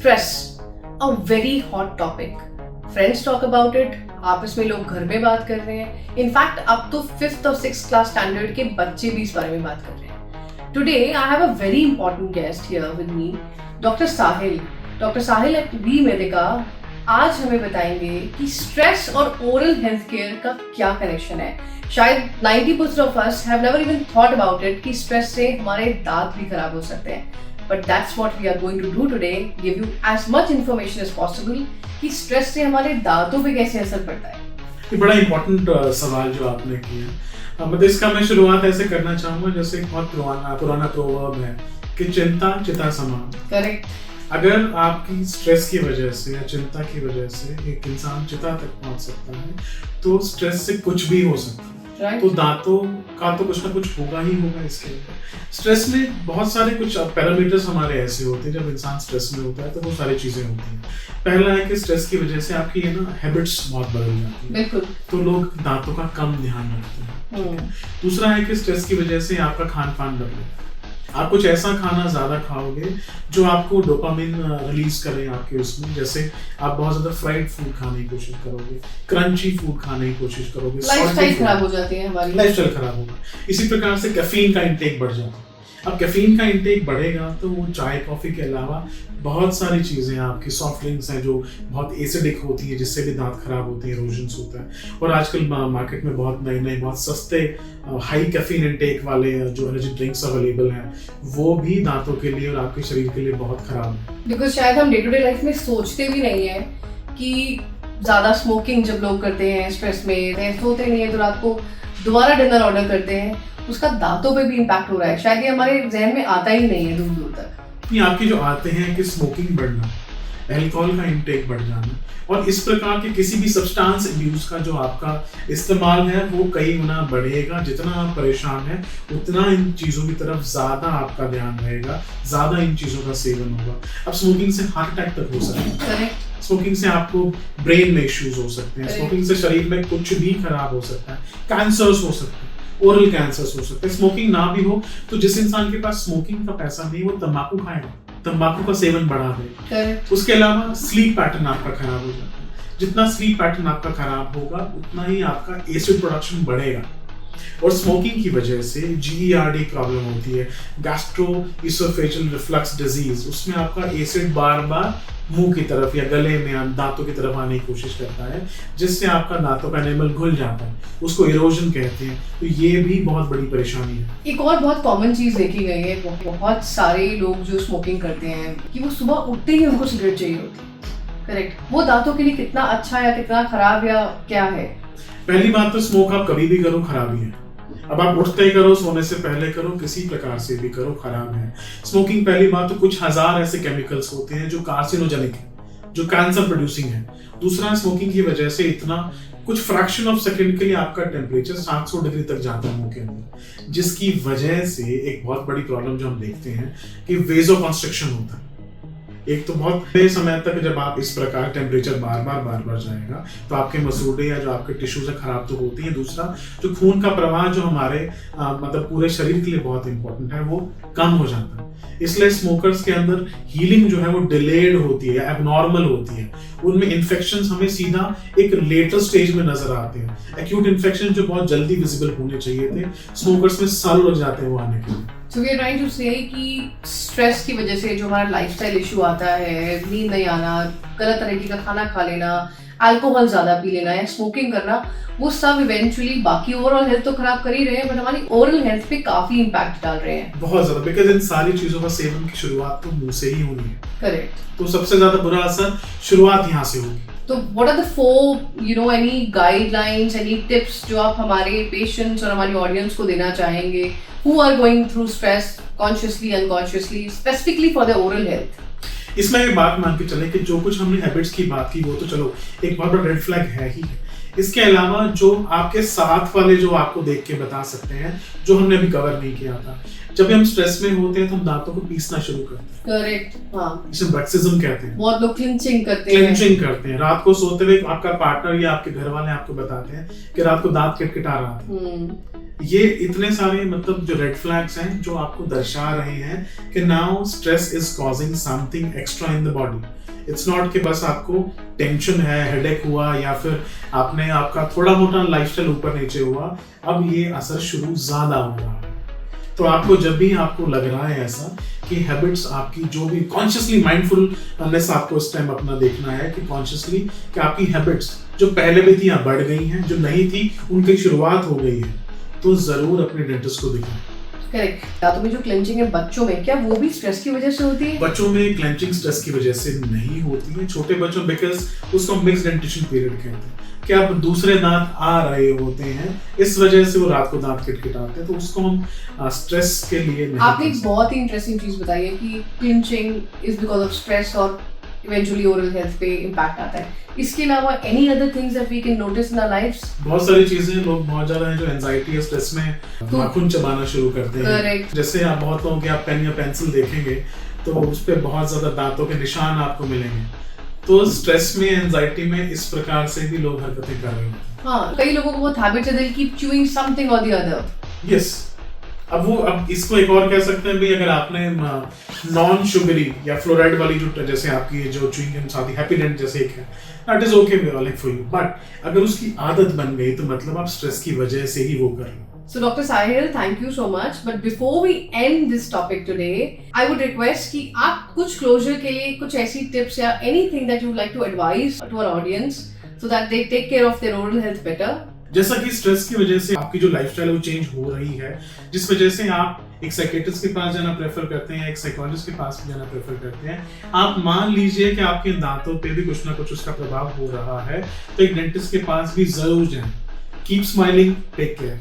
stress, a very hot topic. Friends talk about it, आपस में लोग घर में बात कर रहे हैं. इनफैक्ट अब तो 5th और 6th क्लास स्टैंडर्ड के बच्चे भी इस बारे में बात कर रहे हैं. Today I have a very important guest here with me, doctor Sahil. Doctor Sahil at V Medica आज हमें बताएंगे कि स्ट्रेस और ओरल हेल्थ केयर का क्या कनेक्शन है. शायद 90% of us have never even thought about it कि स्ट्रेस से हमारे दांत भी खराब हो सकते हैं. But that's what we are going to do today, give you as much information as possible कि स्ट्रेस से हमारे दांतों पे कैसे असर पड़ता है. ये बड़ा इम्पोर्टेंट सवाल जो आपने किया. मतलब इसका मैं शुरुआत ऐसे करना चाहूँगा जैसे एक बहुत पुराना प्रोवर्ब है कि चिंता चिता समान. करेक्ट. अगर आपकी स्ट्रेस की वजह से या चिंता की वजह से एक इंसान चिता तक पहुंच सकता है तो स्ट्रेस से कुछ भी हो सकता है. Right. तो दांतों का तो कुछ ना कुछ होगा ही होगा. इसके स्ट्रेस में बहुत सारे कुछ पैरामीटर्स हमारे ऐसे होते हैं. जब इंसान स्ट्रेस में होता है तो वो सारी चीजें होती हैं. पहला है कि स्ट्रेस की वजह से आपकी ये ना हैबिट्स बहुत बदल जाती हैं. बिल्कुल. तो लोग दांतों का कम ध्यान रखते हैं. दूसरा है कि स्ट्रेस की वजह से आपका खान पान बदले. आप कुछ ऐसा खाना ज्यादा खाओगे जो आपको डोपामिन रिलीज करे आपके उसमें. जैसे आप बहुत ज्यादा फ्राइड फूड खाने की कोशिश करोगे, क्रंची फूड खाने की कोशिश करोगे, लाइफस्टाइल खराब हो जाती है हमारी. लाइफस्टाइल खराब होगा. इसी प्रकार से कैफीन का इंटेक बढ़ जाता है. अब कैफीन का इंटेक बढ़ेगा तो वो चाय कॉफी के अलावा बहुत सारी चीजें आपकी सॉफ्ट ड्रिंक्स हैं जो बहुत एसिडिक होती है जिससे भी दांत खराब होते हैं, इरोजन्स होता है. और आजकल मार्केट में बहुत नए बहुत सस्ते हाई कैफीन इंटेक वाले जो एनर्जी ड्रिंक्स अवेलेबल हैं वो भी दांतों के लिए और आपके शरीर के लिए बहुत खराब है. बिकॉज शायद हम डे टू डे लाइफ में सोचते भी नहीं है कि ज्यादा स्मोकिंग जब लोग करते हैं स्ट्रेस में, सोते नहीं है तो रात को दोबारा डिनर ऑर्डर करते हैं, उसका दांतों पे भी इम्पैक्ट हो रहा है. शायद ये हमारे जहन में आता ही नहीं है दूर दूर तक. ये आपकी जो आते हैं कि स्मोकिंग बढ़ना, अल्कोहल का इंटेक बढ़ जाना और इस प्रकार के किसी भी सब्सटेंस यूज का जो आपका इस्तेमाल है वो कई गुना बढ़ेगा. जितना आप परेशान हैं उतना इन चीजों की तरफ ज्यादा आपका ध्यान रहेगा, ज्यादा इन चीजों का सेवन होगा. अब स्मोकिंग से हार्ट अटैक तक हो सकता है. स्मोकिंग से आपको ब्रेन में इश्यूज हो सकते हैं. स्मोकिंग से शरीर में कुछ भी खराब हो सकता है. कैंसर्स हो सकते हैं, ओरल कैंसर्स हो सकते हैं. स्मोकिंग ना भी हो तो जिस इंसान के पास स्मोकिंग का पैसा नहीं वो तंबाकू खाएगा, तंबाकू का सेवन बढ़ा दे. उसके अलावा स्लीप पैटर्न आपका खराब हो जाता है. जितना स्लीप पैटर्न आपका खराब होगा उतना ही आपका एसिड प्रोडक्शन बढ़ेगा. और स्मोकिंग की वजह से GERD प्रॉब्लम होती है, गैस्ट्रोइसोफेजियल रिफ्लक्स डिजीज. उसमें आपका एसिड बार बार मुंह की तरफ या गले में दांतों की तरफ आने की कोशिश करता है जिससे आपका दांतों का एनेमल घुल जाता है. उसको इरोजन कहते हैं. तो ये भी बहुत बड़ी परेशानी है. एक और बहुत कॉमन चीज देखी गई है, बहुत सारे लोग जो स्मोकिंग करते हैं कि वो सुबह उठते ही उनको सिगरेट चाहिए होती है. करेक्ट. वो दांतों के लिए कितना अच्छा या कितना खराब या क्या है? पहली बात तो स्मोक आप कभी भी करो खराबी है. अब आप उठते ही करो, सोने से पहले करो, किसी प्रकार से भी करो, खराब है. स्मोकिंग पहली बात तो कुछ हजार ऐसे केमिकल्स होते हैं जो कार्सिनोजेनिक है, जो कैंसर प्रोड्यूसिंग है. दूसरा, स्मोकिंग की वजह से इतना कुछ फ्रैक्शन ऑफ सेकंड के लिए आपका टेम्परेचर 700 डिग्री तक जाता है मुंह के अंदर, जिसकी वजह से एक बहुत बड़ी प्रॉब्लम जो हम देखते हैं कि वेजो कंस्ट्रिक्शन होता है. एक तो बहुत लंबे समय तक जब आप इस प्रकार टेम्परेचर बार बार जाएगा तो आपके मसूड़े या जो आपके टिश्यूज है खराब तो होती है. दूसरा, जो खून का प्रवाह जो हमारे मतलब पूरे शरीर के लिए बहुत इंपॉर्टेंट है वो कम हो जाता है. इसलिए स्मोकर्स के अंदर हीलिंग जो है वो डिलेड होती है, एबनॉर्मल होती है. उनमें इन्फेक्शंस हमें सीधा एक लेटर स्टेज में नजर आते हैं. एक्यूट इन्फेक्शन जो बहुत जल्दी विजिबल होने चाहिए थे, स्मोकर्स में सालों लग जाते हैं वो आने के लिए. So we are trying to say कि स्ट्रेस की वजह से जो हमारा लाइफस्टाइल इशू आता है, नींद नहीं आना, गलत तरीके का खाना खा लेना, अल्कोहल ज्यादा पी लेना या स्मोकिंग करना, वो सब इवेंचुअली बाकी ओवरऑल हेल्थ तो खराब कर ही रहे हैं बट हमारी ओरल हेल्थ पे काफी इम्पैक्ट डाल रहे हैं. बहुत ज्यादा. बिकॉज इन सारी चीजों का सेवन की शुरुआत तो मुंह से ही होनी है. करेक्ट. तो सबसे ज्यादा बुरा असर शुरुआत यहाँ से होगी. तो what are the 4 any guidelines, any tips जो आप हमारे पेशेंट्स और हमारी ऑडियंस को देना चाहेंगे who are going through stress consciously unconsciously specifically for their oral health? इसमें एक बात मान के चले कि जो कुछ हमने हैबिट्स की बात की वो तो चलो एक बहुत बड़ा रेड फ्लैग है ही. इसके अलावा जो आपके साथ वाले जो आपको देख के बता सकते हैं जो हमने अभी कवर नहीं किया था. जब हम स्ट्रेस में होते हैं तो हम दांतों को पीसना शुरू करते हैं. करेक्ट. हाँ. इसे ब्रक्सिज्म कहते हैं. बहुत लोग क्लिंचिंग करते हैं. रात को सोते हुए आपका पार्टनर या आपके घर वाले आपको बताते हैं कि रात को दांत किटकिटा रहा था. ये इतने सारे मतलब जो रेड फ्लैग्स हैं जो आपको दर्शा रहे हैं कि now stress is causing something extra in the body. It's not कि बस आपको टेंशन है, हेडेक हुआ या फिर आपका थोड़ा मोटा लाइफस्टाइल ऊपर नीचे हुआ, अब ये असर शुरू ज्यादा हो रहा है। तो आपको जब भी आपको लग रहा है ऐसा कि हैबिट्स आपकी जो भी कॉन्शियसली माइंडफुलनेस आपको इस टाइम अपना देखना है कि कॉन्शियसली कि आपकी हैबिट्स जो पहले भी थी बढ़ गई हैं, जो नहीं थी उनकी शुरुआत हो गई है, तो जरूर अपने डेंटिस्ट को दिखाएं। करेक्ट। दांतों में जो क्लेंचिंग है बच्चों में, क्या वो भी स्ट्रेस की वजह से होती है? बच्चों में क्लेंचिंग स्ट्रेस की वजह से नहीं होती है, छोटे बच्चों बिकॉज उसको मिक्स्ड डेंटिशन पीरियड कहते हैं कि अब दूसरे दांत आ रहे होते हैं, इस वजह से वो रात को दांत किटकिटाते हैं, तो उसको हम स्ट्रेस के लिए नहीं। आपने एक बहुत ही इंटरेस्टिंग चीज बताई है कि clenching is because of stress और इवेंचुअली ओरल हेल्थ पे इम्पैक्ट आता है। इसके अलावा any other things that we can notice in our lives? बहुत सारी चीजें, लोग बहुत ज्यादा हैं जो एंजाइटी या स्ट्रेस में नाखून चबाना शुरू करते हैं। Correct. जैसे आप बहुत लोगों के आप पेन या पेंसिल देखेंगे तो उस पे बहुत ज्यादा दांतों के निशान आपको मिलेंगे। तो स्ट्रेस में, एंजाइटी में इस प्रकार से भी लोग हरकतें कर रहे हैं। हाँ, कई लोगों को बहुत हैबिट है, दे कीप च्यूइंग समथिंग और द अदर। यस, अब इसको एक और कह सकते हैं भी, अगर आपने नॉन शुगरी या फ्लोराइड वाली जो जैसे आपकी जो च्युइंग गम साथी हैप्पीडेंट जैसे एक है, that is okay like for you, but अगर उसकी आदत बन गई तो मतलब आप स्ट्रेस की वजह से ही वो कर रहे हो। So Dr. Sahil, thank you so much. But before we end this topic today, I would request कि आप कुछ closure के लिए कुछ ऐसी tips या anything that you would like to advise to our audience so that they take care of their oral health better. जैसा कि स्ट्रेस की वजह से आपकी जो लाइफस्टाइल है वो चेंज हो रही है, जिस वजह से आप एक साइकियाट्रिस्ट के पास जाना प्रेफर करते हैं, एक साइकोलॉजिस्ट के पास जाना प्रेफर करते हैं। आप मान लीजिए कि आपके दांतों पे भी कुछ ना कुछ उसका प्रभाव हो रहा है, तो एक डेंटिस्ट के पास भी जरूर जाएं। Keep smiling, take care.